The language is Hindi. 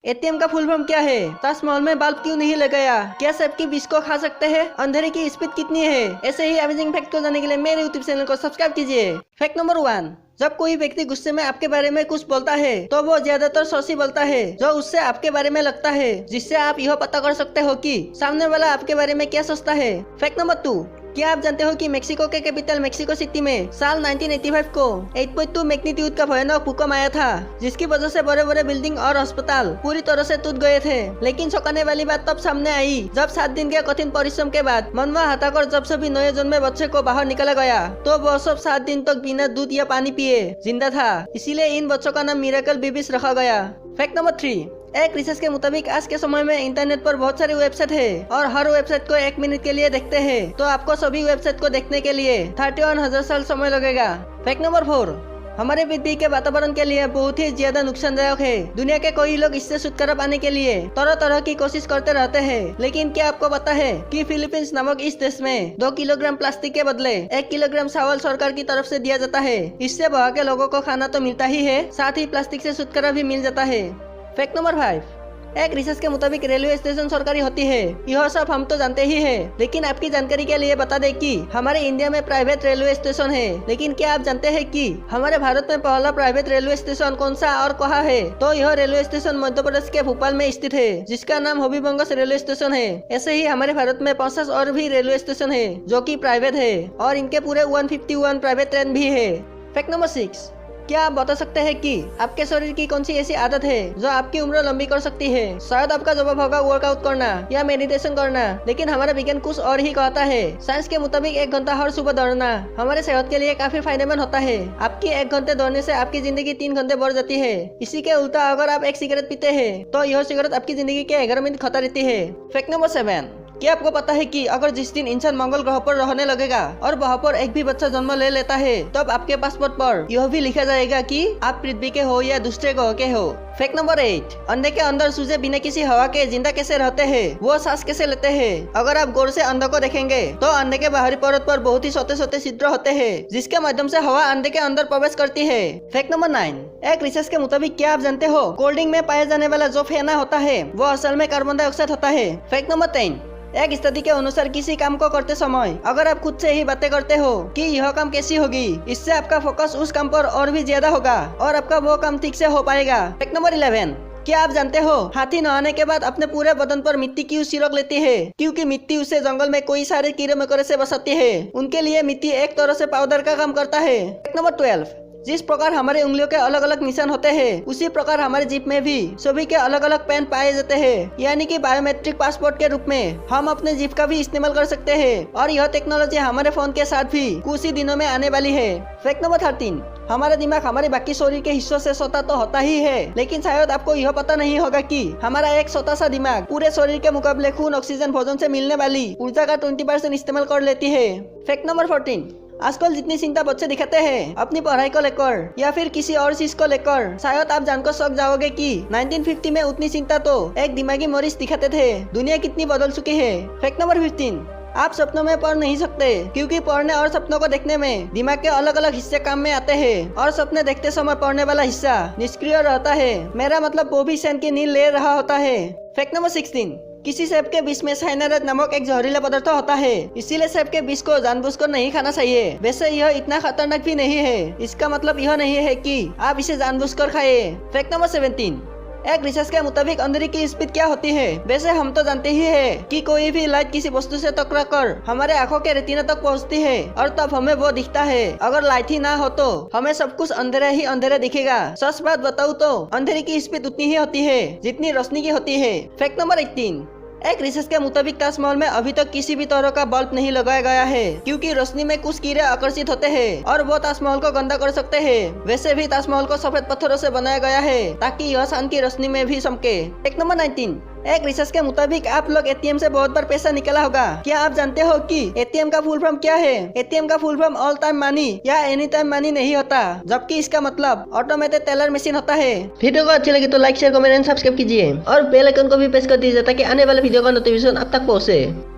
एटीएम का फुल फॉर्म क्या है? ताजमहल में बल्ब क्यों नहीं लगाया? क्या सबकी विष को खा सकते हैं? अंधेरे की स्पीड कितनी है? ऐसे ही अमेजिंग फैक्ट को जानने के लिए मेरे यूट्यूब चैनल को सब्सक्राइब कीजिए। फैक्ट नंबर 1, जब कोई व्यक्ति गुस्से में आपके बारे में कुछ बोलता है तो वो ज्यादातर सॉसी बोलता है जो उससे आपके बारे में लगता है, जिससे आप यह पता कर सकते हो कि सामने वाला आपके बारे में क्या सोचता है। फैक्ट नंबर 2, क्या आप जानते हो कि मेक्सिको के कैपिटल मेक्सिको सिटी में साल 1985 को 8.2 मैग्नीट्यूड का भयानक भूकंप आया था, जिसकी वजह से बड़े बड़े बिल्डिंग और अस्पताल पूरी तरह से टूट गए थे। लेकिन चौंकाने वाली बात तब सामने आई जब 7 दिन के कठिन परिश्रम के बाद मनवा हटाकर जब सभी नए जन्मे बच्चे को बाहर निकाला गया तो वो सब 7 दिन तक बिना दूध या पानी पिए जिंदा था। इसीलिए इन बच्चों का नाम मिरेकल बेबीज रखा गया। फैक्ट नंबर 3, एक रिसर्च के मुताबिक आज के समय में इंटरनेट पर बहुत सारी वेबसाइट है और हर वेबसाइट को 1 मिनट के लिए देखते हैं तो आपको सभी वेबसाइट को देखने के लिए 31,000 साल समय लगेगा। फैक्ट नंबर 4, हमारे पृथ्वी के वातावरण के लिए बहुत ही ज्यादा नुकसानदायक है। दुनिया के कई लोग इससे छुटकारा पाने के लिए तरह तरह की कोशिश करते रहते हैं, लेकिन क्या आपको पता है कि फिलीपींस नामक इस देश में 2 किलोग्राम प्लास्टिक के बदले 1 किलोग्राम चावल सरकार की तरफ से दिया जाता है। इससे वहाँ के लोगों को खाना तो मिलता ही है, साथ ही प्लास्टिक से छुटकारा भी मिल जाता है। फैक्ट नंबर 5, एक रिसर्च के मुताबिक रेलवे स्टेशन सरकारी होती है। यह सब हम तो जानते ही हैं, लेकिन आपकी जानकारी के लिए बता दें कि हमारे इंडिया में प्राइवेट रेलवे स्टेशन है। लेकिन क्या आप जानते हैं कि हमारे भारत में पहला प्राइवेट रेलवे स्टेशन कौन सा और कहाँ है? तो यह रेलवे स्टेशन मध्य प्रदेश के भोपाल में स्थित है, जिसका नाम हबीबगंज रेलवे स्टेशन है। ऐसे ही हमारे भारत में 50 और भी रेलवे स्टेशन है जो की प्राइवेट है और इनके पूरे 151 प्राइवेट ट्रेन भी है। फैक्ट नंबर 6, क्या आप बता सकते हैं कि आपके शरीर की कौन सी ऐसी आदत है जो आपकी उम्र लंबी कर सकती है? शायद आपका जवाब होगा वर्कआउट करना या मेडिटेशन करना, लेकिन हमारा विज्ञान कुछ और ही कहता है। साइंस के मुताबिक 1 घंटा हर सुबह दौड़ना हमारे सेहत के लिए काफी फायदेमंद होता है। आपकी 1 घंटे दौड़ने से आपकी जिंदगी 3 घंटे बढ़ जाती है। इसी के उल्टा अगर आप एक सिगरेट पीते हैं तो यह सिगरेट आपकी जिंदगी के 11 मिनट खाता रहती है। फैक्ट नंबर 7, क्या आपको पता है कि अगर जिस दिन इंसान मंगल ग्रह पर रहने लगेगा और वहाँ पर एक भी बच्चा जन्म ले लेता है तब आपके पासपोर्ट पर यह भी लिखा जाएगा कि आप पृथ्वी के हो या दूसरे ग्रह के हो। फैक्ट नंबर 8, अंडे के अंदर सूजे बिना किसी हवा के जिंदा कैसे रहते हैं? वो सांस कैसे लेते हैं? अगर आप गौर से अंडे को देखेंगे तो अंडे के बाहरी परत पर बहुत ही छोटे छोटे छिद्र होते हैं, जिसके माध्यम से हवा अंडे के अंदर प्रवेश करती है। फैक्ट नंबर 9, एक रिसर्च के मुताबिक क्या आप जानते हो कोल्ड ड्रिंक में पाया जाने वाला जो फेना होता है वो असल में कार्बन डाइऑक्साइड होता है। फैक्ट नंबर 10, एक स्टडी के अनुसार किसी काम को करते समय अगर आप खुद से ही बातें करते हो कि यह काम कैसी होगी, इससे आपका फोकस उस काम पर और भी ज्यादा होगा और आपका वो काम ठीक से हो पाएगा। फैक्ट नंबर 11, क्या आप जानते हो हाथी नहाने के बाद अपने पूरे बदन पर मिट्टी क्यों छिड़क लेती है? क्योंकि मिट्टी उसे जंगल में कोई सारे कीड़े मकोड़े से बचाती है। उनके लिए मिट्टी एक तरह से पाउडर का काम करता है। फैक्ट नंबर 12, जिस प्रकार हमारे उंगलियों के अलग अलग निशान होते हैं उसी प्रकार हमारे जीप में भी सभी के अलग अलग पेन पाए जाते हैं, यानी कि बायोमेट्रिक पासपोर्ट के रूप में हम अपने जीप का भी इस्तेमाल कर सकते हैं और यह टेक्नोलॉजी हमारे फोन के साथ भी कुछ ही दिनों में आने वाली है। फैक्ट नंबर 13, हमारा दिमाग हमारे बाकी शरीर के हिस्सों से छोटा तो होता ही है, लेकिन शायद आपको यह पता नहीं होगा कि हमारा एक छोटा सा दिमाग पूरे शरीर के मुकाबले खून, ऑक्सीजन, भोजन से मिलने वाली ऊर्जा का 20% इस्तेमाल कर लेती है। फैक्ट नंबर 14, आजकल जितनी चिंता बच्चे दिखाते हैं अपनी पढ़ाई को लेकर या फिर किसी और चीज को लेकर, शायद आप जानकर शौक जाओगे कि 1950 में उतनी चिंता तो एक दिमागी मरीज दिखाते थे। दुनिया कितनी बदल चुकी है। फैक्ट नंबर 15, आप सपनों में पढ़ नहीं सकते क्योंकि पढ़ने और सपनों को देखने में दिमाग के अलग अलग हिस्से काम में आते हैं और सपने देखते समय पढ़ने वाला हिस्सा निष्क्रिय रहता है। मेरा मतलब वो भी चैन की नींद ले रहा होता है। फैक्ट नंबर 16, किसी सेब के विष में साइनाराइड नामक एक जहरीला पदार्थ होता है, इसीलिए सेब के विष को जानबूझकर नहीं खाना चाहिए। वैसे यह इतना खतरनाक भी नहीं है, इसका मतलब यह नहीं है कि आप इसे जानबूझकर खाए। फैक्ट नंबर 17, एक रिसर्च के मुताबिक अंधेरे की स्पीड क्या होती है? वैसे हम तो जानते ही है कि कोई भी लाइट किसी वस्तु से टकराकर हमारे आंखों के रेटिना तक पहुंचती है और तब हमें वो दिखता है। अगर लाइट ही ना हो तो हमें सब कुछ अंधेरा ही अंधेरा दिखेगा। सच बात बताऊं तो अंधेरे की स्पीड उतनी ही होती है जितनी रोशनी की होती है। फैक्ट नंबर 18, एक रिसर्च के मुताबिक ताजमहल में अभी तक किसी भी तरह का बल्ब नहीं लगाया गया है क्योंकि रोशनी में कुछ कीड़े आकर्षित होते हैं और वो ताजमहल को गंदा कर सकते हैं। वैसे भी ताजमहल को सफेद पत्थरों से बनाया गया है ताकि यह शान की रोशनी में भी चमके। फैक्ट नंबर 19, एक रिसर्च के मुताबिक आप लोग एटीएम से बहुत बार पैसा निकाला होगा। क्या आप जानते हो कि एटीएम का फुल फॉर्म क्या है? एटीएम का full form all time money या एनी टाइम मनी नहीं होता, जबकि इसका मतलब ऑटोमेटेड टेलर मशीन होता है। वीडियो को अच्छी लगी तो like, share, comment and subscribe कीजिए और बेल आइकन को भी प्रेस कर दीजिए ताकि आने वाले वीडियो का नोटिफिकेशन आप तक पहुंचे।